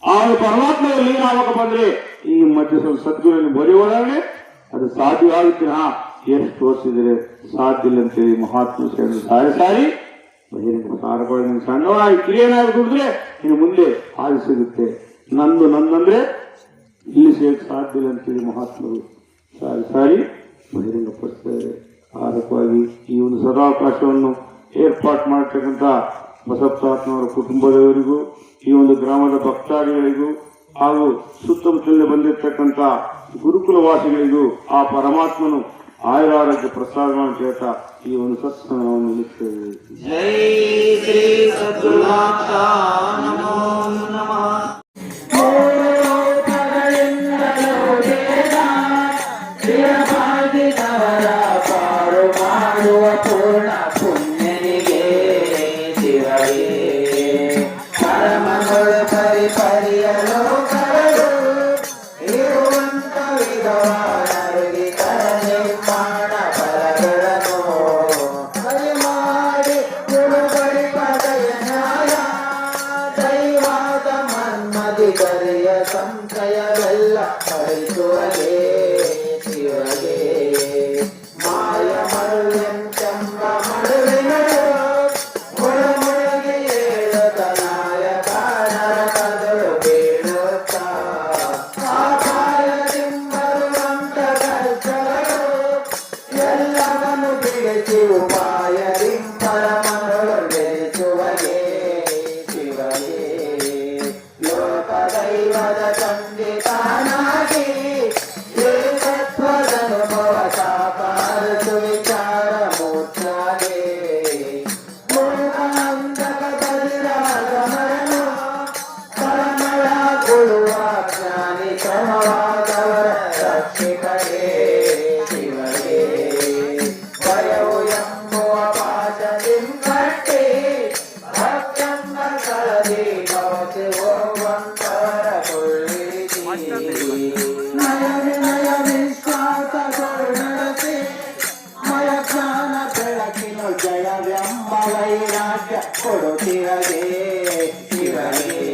ಆ ಪರಮಾತ್ಮದಲ್ಲಿ ಏನಾಗಬೇಕು ಬಂದ್ರೆ ಈ ಮಧ್ಯ ಸದ್ಗುರಲ್ಲಿ ಬರೀ ಹೋದಾಗಲೇ ಅದು ಸಾಧ್ಯವಾಗುತ್ತೆ. ಎಷ್ಟು ತೋರಿಸಿದರೆ ಸಾಧ್ಯ ಇಲ್ಲ ಅಂತೇಳಿ ಮಹಾತ್ಮ ಶರಣರು ಸಾರಿ ಸಾರಿ ಬಹಿರಂಗ ಸಾರಗಳು ಸಣ್ಣವರಾಗಿ ಕಿರಿಯನಾಗಿ ದುಡಿದ್ರೆ ಇನ್ನು ಮುಂದೆ ಹಾದಿ ಸಿಗುತ್ತೆ. ನನ್ನಂದ್ರೆ ಇಲ್ಲಿ ಸೇರಕ್ಕೆ ಸಾಧ್ಯ ಇಲ್ಲ ಅಂತೇಳಿ ಮಹಾತ್ಮರು ಸಾರಿ ಸಾರಿ ಬಹಿರಂಗ ಪಡಿಸ್ತಾರೆ. ಆರಕವಾಗಿ ಈ ಒಂದು ಸದಾವಕಾಶವನ್ನು ಏರ್ಪಾಟ್ ಮಾಡತಕ್ಕಂಥ ಬಸಪ್ಪಾತ್ಮವರ ಕುಟುಂಬದವರಿಗೂ ಈ ಒಂದು ಗ್ರಾಮದ ಭಕ್ತಾದಿಗಳಿಗೂ ಹಾಗೂ ಸುತ್ತಮುತ್ತಲೇ ಬಂದಿರತಕ್ಕಂಥ ಗುರುಕುಲವಾಸಿಗಳಿಗೂ ಆ ಪರಮಾತ್ಮನು ಆಯುರಾರೋಗ್ಯ ಪ್ರಸಾದವನ್ನು ಕೇಳ್ತಾ ಈ ಒಂದು ಸತ್ಸಂಗವನ್ನು ನಿಲ್ಲಿಸ್ತೇವೆ. ಜೈ ಶ್ರೀ ಸದ್ಗುರುನಾಥ ನಮೋ ನಮಃ. ಪಾರು ಮಾಡುವ ಪೂರ್ಣ ಪುಣ್ಯನಿಗೆ ಶಿವಗೆ ಪರಮಗಳು ಪರಿಪರಿಯ ಲೋಕಗಳು ಇರುವಂತ ವಿಧವಾನರಿಗೆ ಕರ ನಿರ್ಮಾಣ ಫಲಗಳನ್ನು ಬರಿ ಮಾಡಿ ಗುರುಬಳಿ ಪದಯ ನ್ಯಾಯ ದೈವಾದ ಮನ್ಮದಿ ಕರೆಯ ಸಂಶಯವೆಲ್ಲ ಹರಿಸುವಗೆ ಶಿವಗೆ ಮಾಯ ಮರುಳೆಂಬ ಮಡುವಿನಳು ಮುಳುಗಿ ಏಳುತ್ತ ನಾಯಕನರ ಕದಳು ಬೀಳುತ್ತ ಆಪಾಯದಿಂದ ಬರುವಂತ ಕಷ್ಟಗಳು ಎಲ್ಲವನ್ನು ಬಿಡಿಸಿ ಉಪಾಯದಿಂಬರ ಮಗಳು ಬೆಳೆಸುವಗೆ ಶಿವಗೆ ಲೋಕ ದೈವದ ತಂದೆ ತಾನಾಗಿ ಏಕತ್ವದನುಭವ ಸಾಪಾರತು ವಿಚಾರ ಮೂರ್ಛಾಗೆ ಮೂಕಾಂತಕ ಬದಿರಾಗಮರನು ಪರಮಳ ಕೊಡುವ ಜ್ಞಾನಿ ಕ್ರಮವಾದವರ ರಕ್ಷಿಕರೇ ಶಿವಗೆ ಭಯವು ಎಂಬುವ ಪಾಶದಿಂಬಟ್ಟೆ ಭಕ್ತಂಬ ಕಳದಿ ಕವಚೆ ಹೋಗುವಂತವರ ಕೊಳ್ಳಿಸಿ ನಯ ವಿಶ್ವಾಸಗಳು ನಡೆಸಿ ಮಯ ಜ್ಞಾನ ಬೆಳಕಿನ ಜಯವೆಂಬ ವೈರಾಗ್ಯ ಕೊಡುತ್ತಿರಗೆ ಶಿವಗೆ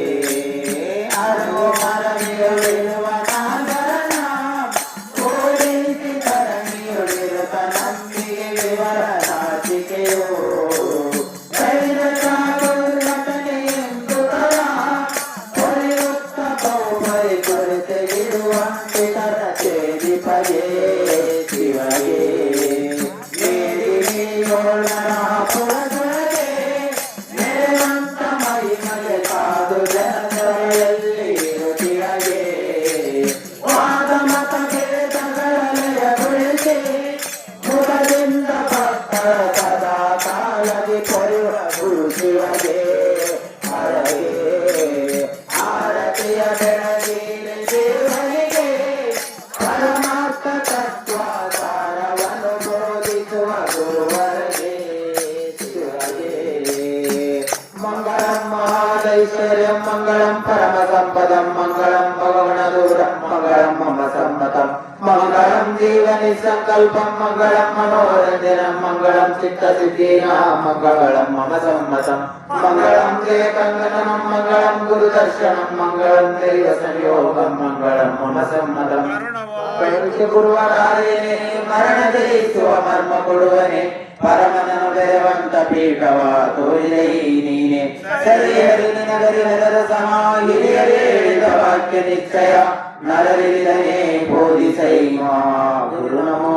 ಅರಿವು ಮರವಿರುವ ನಾಗರನ ಓಡಿಸಿ ಧರಣಿಯುಳಿರುತ್ತ ನಂಬಿಗೆ ವಿವರ ನಾಚಿಕೆಯೋ ಧೈರ್ಯ ಸಾಗುತ್ತನೆ ಎಂದು ಹೊರೆಯುತ್ತ ಬಹುಬರಿ ಕೊರತೆಗಿರುವಂತೆ ತರ ಚೇದಿಪಗೆ ಶಿವಗೆ ಪುರದೊಳಗೆ ನೆರೆವಂತ ಮಹಿಮಗೆ ಕಾದು ಜನರಲ್ಲಿ ಇರುತ್ತಿರಗೆ ವಾದ ಮತ ಭೇದಗಳಲೆಯಗೊಳಿಸಿ ಮುಖದಿಂದ ಭಕ್ತರ ಸದಾ ಕಾಲದಿ ಪೊರೆಯುವ ಗುರು ಶಿವಗೆ ಹರಗೆ ಆರತಿಯ ಬೆಳಗಿನ ದೇವರಿಗೆ ಪರಮಾರ್ಥ ತತ್ವ ಸಾರವನ್ನು ಬೋಧಿಸುವ ಗುರುವರಿಗೆ ಶಿವಗೆ ಮಂಗಳಂ ಮಹಾದೈಶ್ವರ್ಯಂ ಮಂಗಳಂ ಪರಮ ಸಂಪದಂ ಮಂಗಳಂ ಭಗವನ ದೂರಂ ಮಂಗಳಂ ಮಮ ಸಮ್ಮತಂ ಮಂಗಳಂ ಜೀವನಿ ಸಂಕಲ್ಪಂ ಮಂಗಳಂ ಮನೋರಂಜನಂ ಮಂಗಳಂ ಚಿತ್ತ ಸಿದ್ಧೀನ ಮಂಗಳಂ ಮಮ ಸಮ್ಮತಂ ಮಂಗಳಂ ಜಯ ಕಂಗನಂ ಮಂಗಳಂ ಗುರು ದರ್ಶನಂ ಮಂಗಳಂ ದೈವ ಸಂಯೋಗಂ ಮಂಗಳಂ ಮಮ ಸಮ್ಮತಂ ಗುರುವರಾಯನೇ ಮರಣ ಜಯಿಸುವ ಮರ್ಮ ಕೊಡುವನೆ ಪರಮನನು ಬೆರೆವಂತ ಪೀಠವ ತೋರಿದೈ ನೀನೆ ಸರಿಯರು ನಿನಗರಿಹರರ ಸಮ ಹಿರಿಯರೇ ಹೇಳಿದ ವಾಕ್ಯ ನಿಶ್ಚಯ ನರರಿದನೆ ಬೋಧಿಸೈ ಮಹಾ ಗುರು ನಮೋ